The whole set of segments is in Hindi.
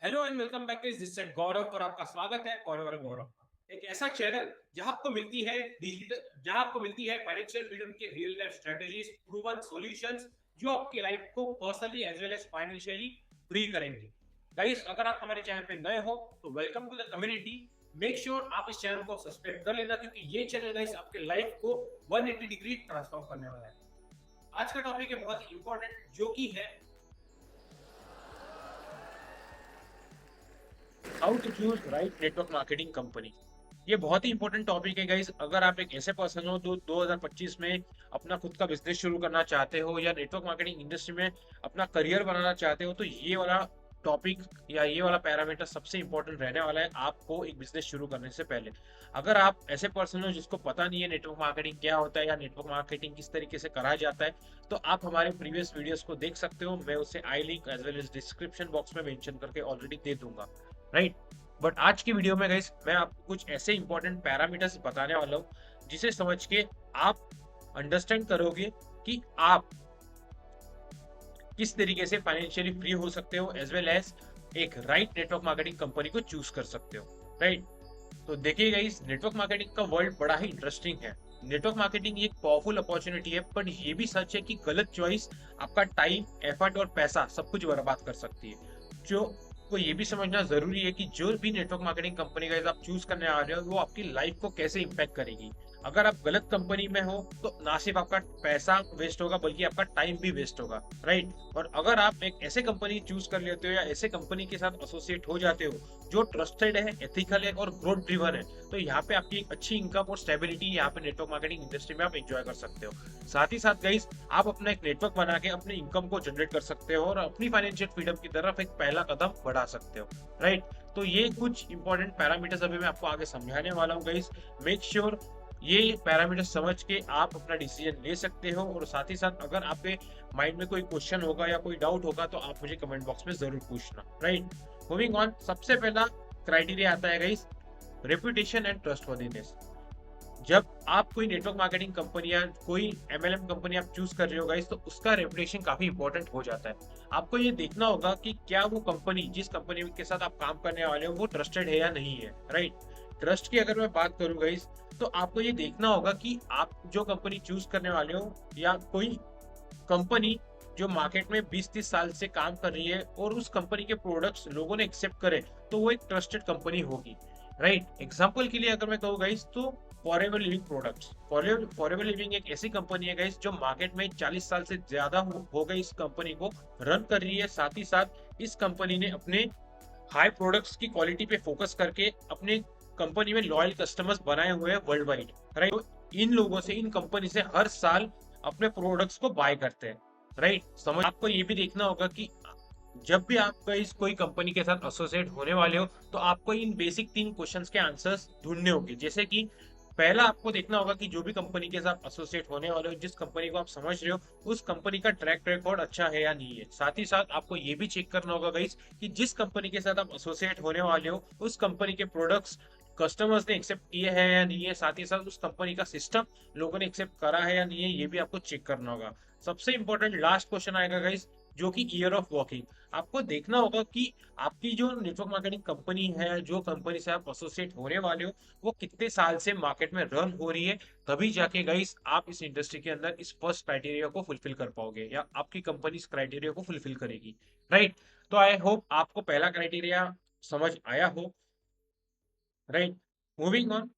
Hello and welcome back to this set Gaurav और आपका स्वागत है गौरव और गौरव एक ऐसा चैनल जहां आपको मिलती है डिजिटल जहां आपको मिलती है फाइनेंशियल फ्रीडम के real life strategies proven solutions जो आपकी लाइफ को personally as well as financially free करेंगे। गाइस, अगर आप हमारे चैनल पे नए हो तो welcome to the community. Make sure आप इस चैनल को सब्सक्राइब कर लेना क्योंकि ये चैनल गाइस आपके लाइफ को 180 डिग्री ट्रांसफॉर्म करने वाला है। आज का टॉपिक है बहुत इंपॉर्टेंट जो कि है how to choose right network marketing company. ये बहुत ही इंपॉर्टेंट टॉपिक है गाइस। अगर आप एक ऐसे पर्सन हो जो 2025 में अपना खुद का बिजनेस शुरू करना चाहते हो या नेटवर्क मार्केटिंग इंडस्ट्री में अपना करियर बनाना चाहते हो तो ये वाला टॉपिक या ये वाला पैरामीटर सबसे इंपॉर्टेंट रहने वाला है आपको एक बिजनेस शुरू करने से पहले। अगर आप ऐसे पर्सन हो जिसको पता नहीं है नेटवर्क मार्केटिंग क्या होता है या नेटवर्क मार्केटिंग किस तरीके से करा जाता है तो आप हमारे प्रीवियस वीडियोस को देख सकते हो। मैं उसे I link as well as description box में मेंशन करके ऑलरेडी दे दूंगा, राइट। बट आज की वीडियो में गाइस मैं आपको कुछ ऐसे इंपॉर्टेंट पैरामीटर्स बताने वाला हूँ जिसे समझ के आप अंडरस्टैंड करोगे कि आप किस तरीके से फाइनेंशियली फ्री हो सकते हो एज वेल एज एक राइट नेटवर्क मार्केटिंग कंपनी को चूज कर सकते हो, राइट। तो देखिए गाइस, नेटवर्क मार्केटिंग का वर्ल्ड बड़ा ही इंटरेस्टिंग है। नेटवर्क मार्केटिंग एक पावरफुल अपॉर्चुनिटी है, पर ये भी सच है कि गलत चॉइस आपका टाइम, एफर्ट और पैसा सब कुछ बर्बाद कर सकती है। जो को ये भी समझना जरूरी है कि जो भी नेटवर्क मार्केटिंग कंपनी का आप चूज करने आ रहे हो वो आपकी लाइफ को कैसे इम्पैक्ट करेगी। अगर आप गलत कंपनी में हो तो ना सिर्फ आपका पैसा वेस्ट होगा बल्कि आपका टाइम भी वेस्ट होगा, राइट। और अगर आप एक ऐसे कंपनी चूज कर लेते हो या ऐसे कंपनी के साथ एसोसिएट हो जाते हो जो ट्रस्टेड है, एथिकल है और ग्रोथ ड्रिवन है, तो यहाँ पे आपकी एक अच्छी इनकम और स्टेबिलिटी यहाँ पे नेटवर्क मार्केटिंग इंडस्ट्री में आप एंजॉय कर सकते हो। साथ ही साथ गाइस, आप अपना एक नेटवर्क बना के अपने इनकम को जनरेट कर सकते हो और अपनी फाइनेंशियल फ्रीडम की तरफ एक पहला कदम बढ़ा सकते हो, राइट। तो ये कुछ इंपॉर्टेंट पैरामीटर्स अभी मैं आपको आगे समझाने वाला हूँ गाइस। मेक श्योर ये पैरामीटर समझ के आप अपना डिसीजन ले सकते हो। और साथ ही साथ अगर आपके माइंड में कोई क्वेश्चन होगा या कोई डाउट होगा तो आप मुझे कमेंट बॉक्स में जरूर पूछना, राइट। मूविंग ऑन, सबसे पहला क्राइटेरिया आता है गाइस रेपुटेशन एंड ट्रस्टवर्दीनेस। जब आप कोई नेटवर्क मार्केटिंग कंपनी या कोई एमएलएम कंपनी आप चूज कर रहे हो गाइस तो उसका रेपुटेशन काफी इंपॉर्टेंट हो जाता है। आपको ये देखना होगा कि क्या वो कंपनी, जिस कंपनी के साथ आप काम करने वाले हो, वो ट्रस्टेड है या नहीं है, राइट। ट्रस्ट की अगर मैं बात करूं गाइस तो आपको ये देखना होगा कि आप जो कंपनी चूज करने वाले हो या कोई कंपनी जो मार्केट में 20-30 साल से काम कर रही है और उस कंपनी के प्रोडक्ट्स लोगों ने एक्सेप्ट करे तो वो एक ट्रस्टेड कंपनी होगी, राइट। एग्जांपल के लिए अगर मैं कहूँ गाइस तो forever living products, forever living एक ऐसी कंपनी है गाइस जो मार्केट में 40 साल से ज्यादा हो गई इस कंपनी को रन कर रही है। साथ ही साथ इस कंपनी ने अपने हाई प्रोडक्ट्स की क्वालिटी पे फोकस करके अपने कंपनी में लॉयल कस्टमर्स बनाए हुए हैं वर्ल्ड वाइड, राइट। तो इन लोगों से, इन कंपनी से हर साल अपने प्रोडक्ट्स को बाय करते हैं, राइट। समझ आपको ये भी देखना होगा कि जब भी आप इस कोई कंपनी के साथ एसोसिएट होने वाले हो तो आपको इन बेसिक 3 क्वेश्चंस के आंसर्स ढूंढने होंगे। जैसे कि पहला आपको देखना होगा कि जो भी कंपनी के साथ एसोसिएट होने वाले हो, जिस कंपनी को आप समझ रहे हो, उस कंपनी का ट्रैक रिकॉर्ड अच्छा है या नहीं है। साथ ही साथ आपको ये भी चेक करना होगा गाइस कि जिस कंपनी के साथ आप एसोसिएट होने वाले हो उस कंपनी के प्रोडक्ट्स कस्टमर्स ने एक्सेप्ट किए हैं या नहीं है। साथ ही साथ उस कंपनी का सिस्टम लोगों ने एक्सेप्ट करा है या नहीं है, ये भी आपको चेक करना होगा। सबसे इंपॉर्टेंट लास्ट क्वेश्चन आएगा गाइस जो कि ईयर ऑफ वर्किंग। आपको देखना होगा कि आपकी जो नेटवर्क मार्केटिंग कंपनी है, जो कंपनी से आप एसोसिएट होने वाले हो, वो कितने साल से मार्केट में रन हो रही है। तभी जाके गाइस आप इस इंडस्ट्री के अंदर इस फर्स्ट क्राइटेरिया को फुलफिल कर पाओगे या आपकी कंपनी इस क्राइटेरिया को फुलफिल करेगी, राइट। तो आई होप आपको पहला क्राइटेरिया समझ आया हो, राइट। मूविंग ऑन,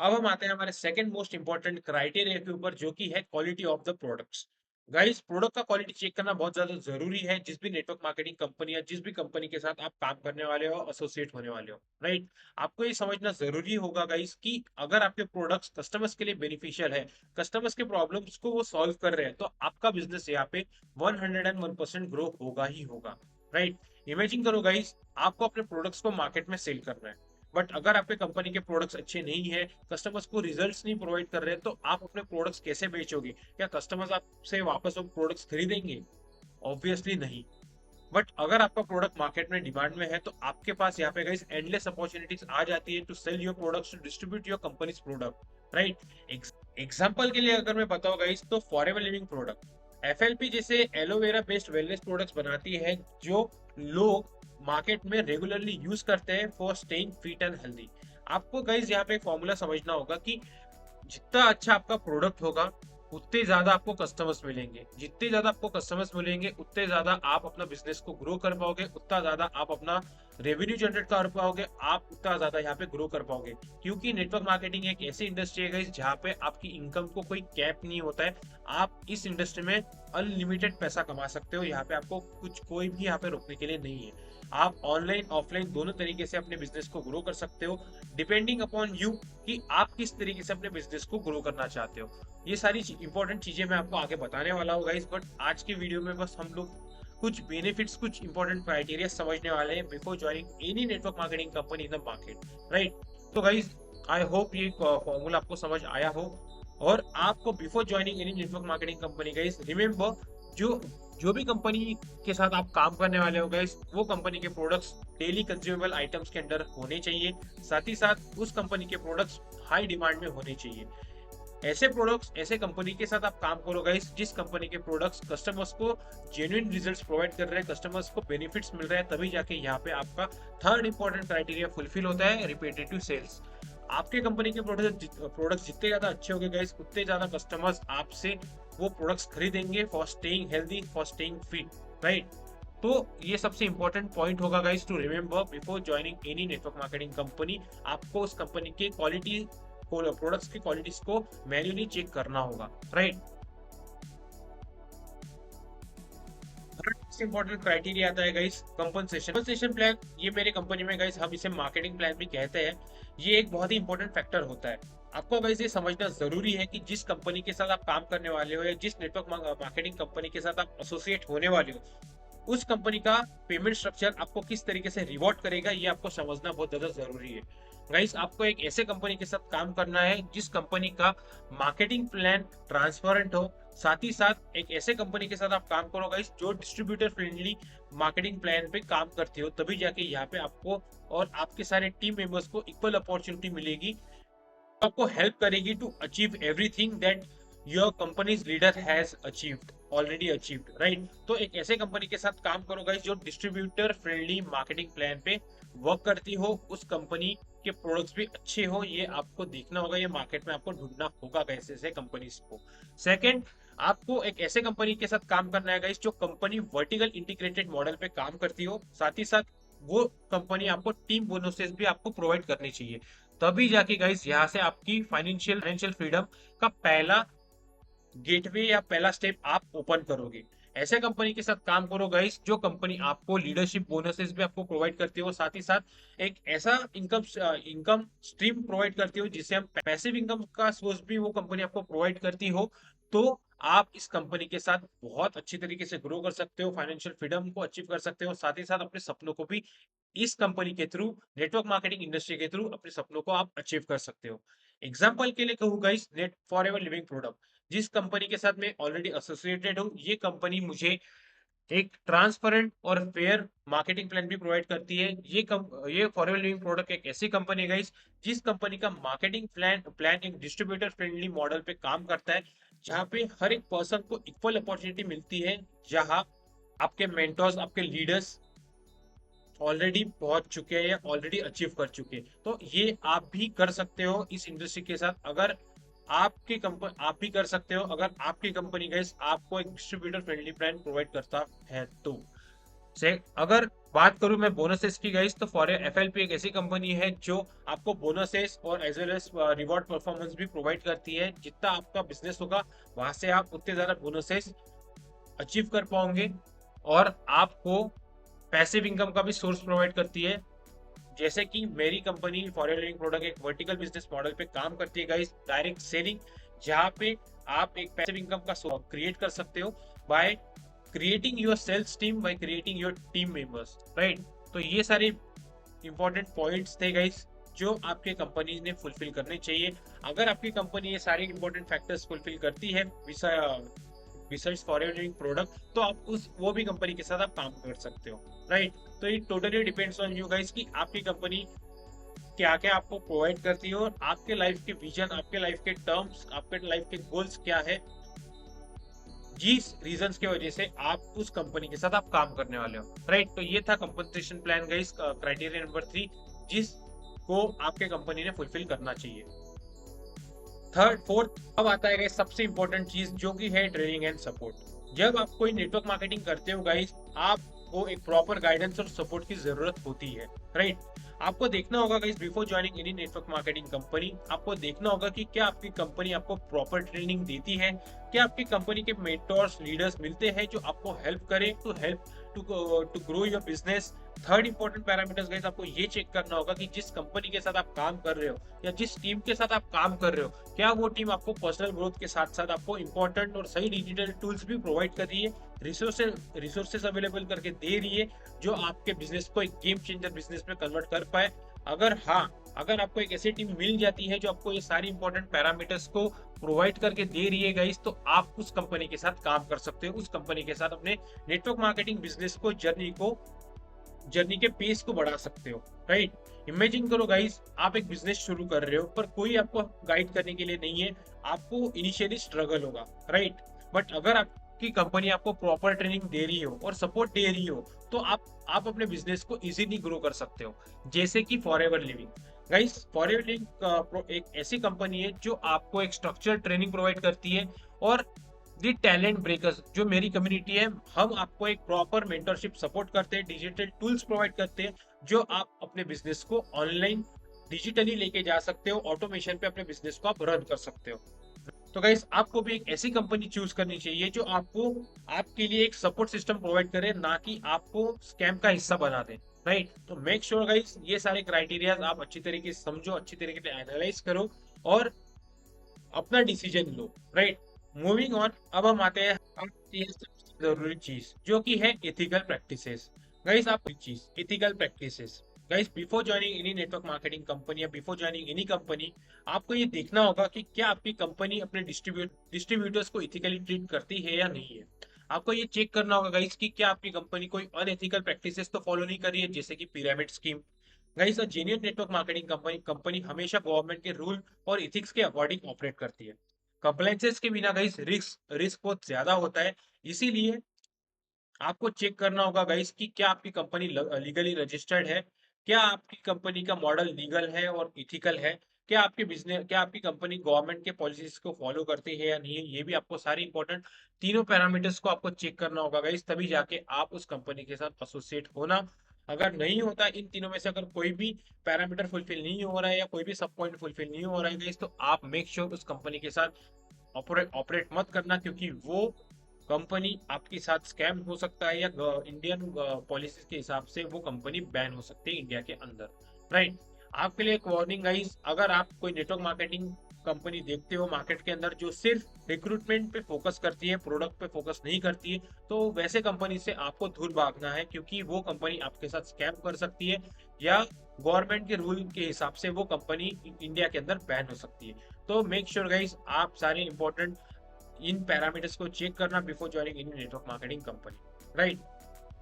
अब हम आते हैं हमारे सेकंड मोस्ट इंपॉर्टेंट क्राइटेरिया के ऊपर जो कि है quality of the products. Guys, product का क्वालिटी चेक करना बहुत ज्यादा जरूरी है जिस भी नेटवर्क मार्केटिंग कंपनी या जिस भी कंपनी के साथ आप काम करने वाले हो, एसोसिएट होने वाले हो, राइट। आपको ये समझना जरूरी होगा गाइस कि अगर आपके प्रोडक्ट्स कस्टमर्स के लिए बेनिफिशियल है, कस्टमर्स के प्रॉब्लम्स को वो सॉल्व कर रहे हैं, तो आपका बिजनेस यहाँ पे 101% ग्रो होगा ही होगा, राइट। इमेजिन करो गाइस, आपको अपने प्रोडक्ट्स को मार्केट में सेल करना है, बट अगर आपके कंपनी के प्रोडक्ट्स अच्छे नहीं है, कस्टमर्स को रिजल्ट्स नहीं प्रोवाइड कर रहे, तो आप अपने प्रोडक्ट्स कैसे बेचोगे? क्या कस्टमर्स आपसे वापस वो प्रोडक्ट्स खरीदेंगे? ऑब्वियसली नहीं। बट अगर आपका प्रोडक्ट मार्केट में डिमांड में है तो आपके पास यहाँ पे गाइस एंडलेस अपॉर्चुनिटीज आ जाती है to sell your products, to distribute your company's product, right. Example के लिए अगर मैं बताऊं गाइस तो फॉरएवर लिविंग प्रोडक्ट, एफएलपी जैसे एलोवेरा बेस्ड वेलनेस प्रोडक्ट्स बनाती है जो लोग मार्केट में रेगुलरली यूज करते हैं for staying fit and healthy. आपको गाइज यहाँ पे फॉर्मूला समझना होगा कि जितना अच्छा आपका प्रोडक्ट होगा उतने ज्यादा आपको कस्टमर्स मिलेंगे, जितने ज्यादा आपको कस्टमर्स मिलेंगे उतने ज्यादा आप अपना बिजनेस को ग्रो कर पाओगे, उतना ज्यादा आप अपना रेवेन्यू जनरेट कर पाओगे, आप उतना ज्यादा यहाँ पे ग्रो कर पाओगे। क्योंकि नेटवर्क मार्केटिंग एक ऐसी इंडस्ट्री है गाइस जहाँ पे आपकी इनकम को कोई कैप नहीं होता है। आप इस इंडस्ट्री में अनलिमिटेड पैसा कमा सकते हो, यहाँ पे आपको कुछ कोई भी यहाँ पे रोकने के लिए नहीं है। आप ऑनलाइन ऑफलाइन दोनों तरीके से अपने बिजनेस को ग्रो कर सकते हो, डिपेंडिंग अपॉन यू कि आप किस तरीके से अपने बिजनेस को ग्रो करना चाहते हो। ये सारी इंपॉर्टेंट चीजें मैं आपको आगे बताने वाला हूँ गाइस, बट आज की वीडियो में बस हम लोग कुछ बेनिफिट्स, कुछ इंपॉर्टेंट क्राइटेरिया समझने वाले हैं before joining any network marketing company in the market, right. तो गाइस आई होप ये फॉर्मूला आपको समझ आया हो। और आपको before joining any network marketing company guys remember, जो जो भी कंपनी के साथ आप काम करने वाले हो गाइस, वो कंपनी के प्रोडक्ट्स डेली कंज्यूमेबल आइटम्स के अंदर होने चाहिए। साथ ही साथ उस कंपनी के प्रोडक्ट्स हाई डिमांड में होने चाहिए। ऐसे प्रोडक्ट्स, ऐसे कंपनी के साथ आप काम करो गाइस जिस कंपनी के प्रोडक्ट्स कस्टमर्स को जेन्युइन रिजल्ट्स प्रोवाइड कर रहे हैं, कस्टमर्स को बेनिफिट्स मिल रहे हैं, तभी जाके यहाँ पे आपका थर्ड इंपॉर्टेंट क्राइटेरिया फुलफिल होता है, रिपीटेटिव सेल्स। आपके कंपनी के प्रोडक्ट्स जितने ज्यादा अच्छे होंगे गाइस उतने ज्यादा कस्टमर्स आपसे वो प्रोडक्ट्स खरीदेंगे for staying healthy, for staying fit, right. तो ये सबसे इंपॉर्टेंट पॉइंट होगा guys to remember before joining any network marketing company. आपको उस कंपनी की क्वालिटी, प्रोडक्ट्स की क्वालिटीज को मैन्युअली चेक करना होगा, राइट। इंपॉर्टेंट क्राइटेरिया आता है गाइस कंपनसेशन। कंपनसेशन प्लान, ये मेरे कंपनी में गाइस हम इसे मार्केटिंग प्लान भी कहते हैं। ये एक बहुत ही इंपॉर्टेंट फैक्टर होता है। आपको गाइस ये समझना जरूरी है कि जिस कंपनी के साथ आप काम करने वाले हो या जिस नेटवर्क मार्केटिंग कंपनी के साथ आप एसोसिएट होने वाले हो, उस कंपनी का पेमेंट स्ट्रक्चर आपको किस तरीके से रिवॉर्ड करेगा ये आपको समझना बहुत ज्यादा जरूरी है। गाइस आपको एक ऐसे कंपनी के साथ काम करना है जिस कंपनी का मार्केटिंग प्लान ट्रांसपेरेंट हो। साथ ही साथ एक ऐसे कंपनी के साथ आप काम करो गाइस जो डिस्ट्रीब्यूटर फ्रेंडली मार्केटिंग प्लान पे काम करती हो, तभी जाके यहाँ पे आपको और आपके सारे टीम मेंबर्स को इक्वल अपॉर्चुनिटी मिलेगी, आपको हेल्प करेगी to achieve everything that your company's leader has achieved, already achieved, right. तो एक ऐसे कंपनी के साथ काम करो गाइस जो डिस्ट्रीब्यूटर फ्रेंडली मार्केटिंग प्लान पे वर्क करती हो, उस कंपनी के प्रोडक्ट्स भी अच्छे हो, ये आपको देखना होगा, ये मार्केट में आपको ढूंढना होगा कैसे ऐसे कंपनीज को। सेकंड, आपको एक ऐसे कंपनी के साथ काम करना है गाइस जो कंपनी वर्टिकल इंटीग्रेटेड मॉडल पे काम करती हो। साथ ही साथ वो कंपनी आपको टीम बोनसेस भी आपको प्रोवाइड करनी चाहिए, तभी जाके गाइस यहाँ से आपकी फाइनेंशियल फ्रीडम का पहला गेटवे या पहला स्टेप आप ओपन करोगे। ऐसे कंपनी के साथ काम करो गाइस जो कंपनी आपको लीडरशिप बोनसेस भी आपको प्रोवाइड करती हो, साथ ही साथ एक ऐसा इनकम स्ट्रीम प्रोवाइड करती हो जिससे हम पैसिव इनकम का सोर्स भी वो कंपनी आपको प्रोवाइड करती हो। तो आप इस कंपनी के साथ बहुत अच्छी तरीके से ग्रो कर सकते हो, फाइनेंशियल फ्रीडम को अचीव कर सकते हो, साथ ही साथ अपने सपनों को भी इस कंपनी के थ्रू, नेटवर्क मार्केटिंग इंडस्ट्री के थ्रू अपने सपनों को आप अचीव कर सकते हो। एग्जाम्पल के लिए कहूँ guys, net for ever living product, जिस कंपनी के साथ मैं ऑलरेडी एसोसिएटेड हूँ, ये कंपनी मुझे एक ट्रांसपेरेंट और फेयर मार्केटिंग प्लान भी प्रोवाइड करती है। ये फॉरएवर लिविंग प्रोडक्ट एक ऐसी कंपनी है गाइस जिस कंपनी का मार्केटिंग प्लान एक डिस्ट्रीब्यूटर फ्रेंडली मॉडल पे काम करता है, जहाँ पे हर एक पर्सन को इक्वल अपॉर्चुनिटी मिलती है, जहाँ आपके मेंटर्स, आपके लीडर्स ऑलरेडी पहुंच चुके हैं या ऑलरेडी अचीव कर चुके हैं। तो ये आप भी कर सकते हो इस इंडस्ट्री के साथ, अगर आपकी कंपनी, आप भी कर सकते हो अगर आपकी कंपनी गाइस आपको एक डिस्ट्रीब्यूटर फ्रेंडली प्लान प्रोवाइड करता है तो। से अगर बात करूं मैं बोनसेस की गाइस, तो फॉर एफएलपी एक ऐसी कंपनी है जो आपको बोनसेस और as well as reward performance भी प्रोवाइड करती है। जितना आपका बिजनेस होगा वहां से आप उतने ज्यादा बोनसेस अचीव कर पाओगे, और आपको पैसिव इनकम का भी सोर्स प्रोवाइड करती है। जैसे कि मेरी कंपनी फॉरेन लिविंग प्रोडक्ट एक वर्टिकल बिजनेस मॉडल पे काम करती है गाइस, डायरेक्ट सेलिंग, जहां पे आप एक पैसिव इनकम का सोर्स क्रिएट कर सकते हो by creating your sales team, by creating your team members, right. तो ये सारे इंपॉर्टेंट पॉइंट्स थे गाइस जो आपके कंपनी ने फुलफिल करने चाहिए। अगर आपकी कंपनी ये सारे इंपॉर्टेंट फैक्टर्स फुलफिल करती है बिसाइड्स फॉरेन लिविंग प्रोडक्ट, तो आप उस वो भी कंपनी के साथ आप काम कर सकते हो, राइट। तो ये totally depends on you guys कि आपकी कंपनी क्या क्या आपको प्रोवाइड करती है और आपके लाइफ के विजन, आपके लाइफ के टर्म्स, आपके लाइफ के गोल्स क्या है, जिस रीजंस की वजह से आप उस कंपनी के साथ आप काम करने वाले हो, राइट। तो ये था compensation plan guys, criteria number 3 जिसको आपके कंपनी ने फुलफिल करना चाहिए। थर्ड फोर्थ अब आता है गाइस सबसे इंपॉर्टेंट चीज, जो कि है ट्रेनिंग एंड सपोर्ट। जब आप कोई नेटवर्क मार्केटिंग करते हो गाइस, आपको एक प्रॉपर गाइडेंस और सपोर्ट की जरूरत होती है, राइट। आपको देखना होगा guys before joining any network marketing company, आपको देखना होगा कि क्या आपकी कंपनी आपको प्रॉपर ट्रेनिंग देती है, क्या आपकी कंपनी के मेंटर्स लीडर्स मिलते हैं जो आपको हेल्प करें to grow your business. Third important parameters guys, आपको ये चेक करना होगा कि जिस कंपनी के साथ आप काम कर रहे हो या जिस टीम के साथ आप काम कर रहे हो, क्या वो टीम आपको पर्सनल ग्रोथ के साथ साथ आपको इंपॉर्टेंट और सही डिजिटल टूल्स भी प्रोवाइड कर रही है, रिसोर्सेज अवेलेबल करके दे रही है जो आपके बिजनेस को एक गेम चेंजर बिजनेस में कन्वर्ट कर पाए। अगर हाँ, अगर आपको एक ऐसी टीम मिल जाती है जो आपको ये सारी इंपॉर्टेंट पैरामीटर्स को प्रोवाइड करके दे रही है गाइस, तो आप उस कंपनी के साथ काम कर सकते हो, उस कंपनी के साथ अपने नेटवर्क मार्केटिंग बिजनेस को जर्नी के पेस को बढ़ा सकते हो, राइट। इमेजिन करो गाइस, आप एक बिजनेस शुरू कर रहे हो पर कोई आपको गाइड करने के लिए नहीं है, आपको इनिशियली स्ट्रगल होगा, राइट। बट अगर आपकी कंपनी आपको प्रॉपर ट्रेनिंग दे रही हो और सपोर्ट दे रही हो, तो आप अपने बिजनेस को इजीली ग्रो कर सकते हो। जैसे कि forever living guys, forever living एक ऐसी कंपनी है जो आपको एक स्ट्रक्चर ट्रेनिंग प्रोवाइड करती है, और दी टैलेंट ब्रेकर्स जो मेरी कम्युनिटी है, हम आपको एक प्रॉपर मेंटरशिप सपोर्ट करते हैं, डिजिटल टूल्स प्रोवाइड करते हैं जो आप अपने बिजनेस को ऑनलाइन डिजिटली लेके जा सकते हो, ऑटोमेशन पे अपने बिजनेस को आप रन कर सकते हो। तो गाइस, आपको भी एक ऐसी कंपनी चूज करनी चाहिए जो आपको आपके लिए एक सपोर्ट सिस्टम प्रोवाइड करे, ना कि आपको स्कैम का हिस्सा बना दे, राइट। तो मेक श्योर गाइस ये सारे क्राइटेरियाज आप अच्छी तरीके से समझो, अच्छी तरीके से एनालाइज करो और अपना decision low, right. Moving on, अब हम आते हैं सबसे जरूरी चीज जो कि है एथिकल प्रैक्टिसेस। गाइस, आप चीज ethical practices guys, before joining any network marketing company या बिफोर ज्वाइनिंग एनी कंपनी, आपको ये देखना होगा कि क्या आपकी कंपनी अपने डिस्ट्रीब्यूटर्स को इथिकली ट्रीट करती है या नहीं है। आपको ये चेक करना होगा गाइस कि क्या आपकी कंपनी कोई अनएथिकल प्रैक्टिसेस तो फॉलो नहीं कर रही है, जैसे कि pyramid scheme. Guys, a genuine network marketing company हमेशा गवर्नमेंट के रूल और इथिक्स के अकॉर्डिंग ऑपरेट करती है। कंप्लायंसेस के बिना गाइस रिस्क बहुत ज्यादा होता है, इसीलिए आपको चेक करना होगा गाइस कि क्या आपकी कंपनी लीगली रजिस्टर्ड है, क्या आपकी कंपनी का मॉडल लीगल है और इथिकल है, क्या आपकी कंपनी गवर्नमेंट के पॉलिसीज को फॉलो करती है या नहीं है। ये भी आपको सारी इंपॉर्टेंट तीनों पैरामीटर्स को आपको चेक करना होगा गाइस, तभी जाके आप उस कंपनी के साथ एसोसिएट होना। अगर नहीं होता, इन तीनों में से अगर कोई भी पैरामीटर फुलफिल नहीं हो रहा है या कोई भी सब पॉइंट फुलफिल नहीं हो रहा है गाइस, तो आप मेक श्योर उस कंपनी के साथ ऑपरेट मत करना, क्योंकि वो कंपनी आपके साथ स्कैम हो सकता है या इंडियन पॉलिसीज के हिसाब से वो कंपनी बैन हो सकती है इंडिया के अंदर, राइट। आपके लिए एक वार्निंग गाइस, अगर आप कोई नेटवर्क मार्केटिंग कंपनी देखते हो मार्केट के अंदर जो सिर्फ रिक्रूटमेंट पे फोकस करती है, प्रोडक्ट पे फोकस नहीं करती है, तो वैसे कंपनी से आपको दूर भागना है, क्योंकि वो कंपनी आपके साथ स्कैम कर सकती है या गवर्नमेंट के रूल के हिसाब से वो कंपनी इंडिया के अंदर बैन हो सकती है। तो मेक श्योर गाइस, आप सारे इंपॉर्टेंट इन पैरामीटर्स को चेक करना before joining in network marketing company, right.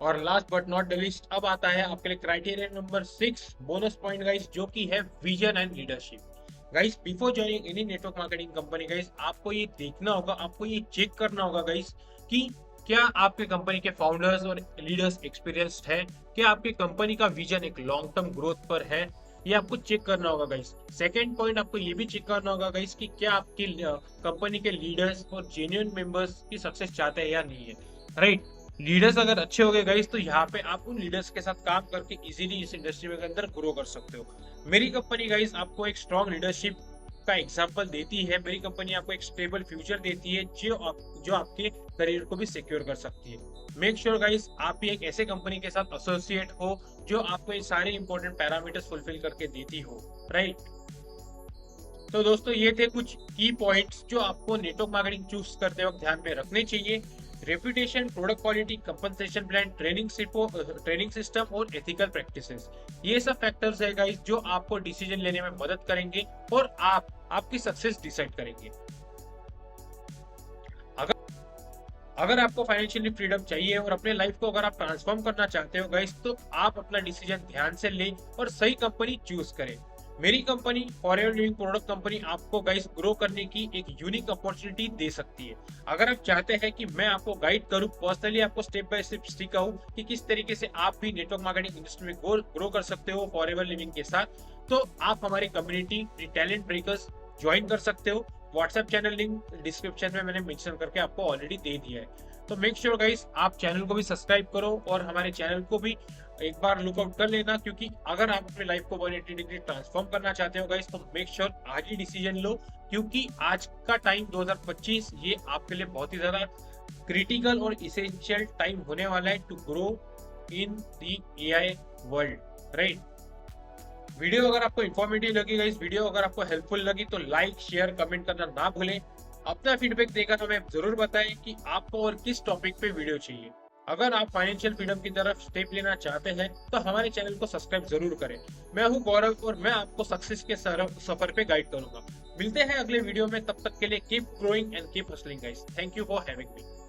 और last but not the list, अब आता है आपके लिए criteria number 6 bonus point guys, जो कि है vision and leadership. Guys, before joining any network marketing company guys, आपको ये देखना होगा, आपको ये चेक करना होगा गाइस कि क्या आपके कंपनी के फाउंडर्स और लीडर्स एक्सपीरियंस्ड है, क्या आपकी कंपनी का विजन एक लॉन्ग टर्म ग्रोथ पर है, ये आपको चेक करना होगा गाइस। सेकंड पॉइंट, आपको ये भी चेक करना होगा गाइस कि क्या आपकी कंपनी के लीडर्स और जेन्युइन मेंबर्स की सक्सेस चाहते हैं या नहीं है, राइट। लीडर्स अगर अच्छे हो गए गाइस, तो यहाँ पे आप उन लीडर्स के साथ काम करके इजीली इस इंडस्ट्री में के अंदर ग्रो कर सकते हो। मेरी कंपनी गाइस आपको एक स्ट्रॉन्ग लीडरशिप का एग्जांपल देती है, मेरी कंपनी आपको एक स्टेबल फ्यूचर देती है जो आपके करियर को भी सिक्योर कर सकती है। मेक श्योर गाइस, आप भी एक ऐसे कंपनी के साथ एसोसिएट हो जो आपको ये सारे इंपॉर्टेंट पैरामीटर्स फुलफिल करके देती हो, राइट। तो दोस्तों, ये थे कुछ की पॉइंट्स जो आपको नेटवर्क मार्केटिंग चूज करते वक्त ध्यान में रखने चाहिए। Reputation, product quality, compensation plan, training system और एथिकल प्रैक्टिसेस, ये सब फैक्टर्स है गाइस जो आपको डिसीजन लेने में मदद करेंगे और आपकी सक्सेस डिसाइड करेंगे। अगर अगर आपको फाइनेंशियली फ्रीडम चाहिए और अपने लाइफ को अगर आप ट्रांसफॉर्म करना चाहते हो गाइस, तो आप अपना डिसीजन ध्यान से लें और सही कंपनी चूज करें। मेरी company forever living product company आपको गाइस ग्रो करने की एक यूनिक अपॉर्चुनिटी दे सकती है। अगर आप चाहते हैं कि मैं आपको गाइड करूं, पर्सनली आपको स्टेप बाय स्टेप सिखाऊं कि किस तरीके से आप भी नेटवर्क मार्केटिंग इंडस्ट्री में ग्रो कर सकते हो फॉरएवर लिविंग के साथ, तो आप हमारी कम्युनिटी टैलेंट ब्रेकर्स ज्वाइन कर सकते हो। व्हाट्सएप चैनल लिंक डिस्क्रिप्शन में मैंने मेंशन करके आपको ऑलरेडी दे दिया है। तो मेक श्योर गाइस आप चैनल को भी सब्सक्राइब करो और हमारे चैनल को भी एक बार लुकआउट कर लेना, क्योंकि अगर आप अपनी लाइफ को 180 डिग्री ट्रांसफॉर्म करना चाहते हो गाइस, तो मेक श्योर आज ही डिसीजन लो, क्योंकि आज का टाइम 2025 ये आपके लिए बहुत ही ज्यादा क्रिटिकल और इसेंशियल टाइम होने वाला है to grow in the AI world, right. Video अगर आपको इन्फॉर्मेटिव लगी गाइस, वीडियो अगर आपको हेल्पफुल लगी तो लाइक शेयर कमेंट करना ना भूलें। अपना फीडबैक देकर हमें जरूर बताएं कि आपको और किस टॉपिक पे वीडियो चाहिए। अगर आप फाइनेंशियल फ्रीडम की तरफ स्टेप लेना चाहते हैं तो हमारे चैनल को सब्सक्राइब जरूर करें। मैं हूं गौरव और मैं आपको सक्सेस के सफर पे गाइड करूंगा। मिलते हैं अगले वीडियो में, तब तक के लिए keep growing and keep hustling guys. Thank you for having me.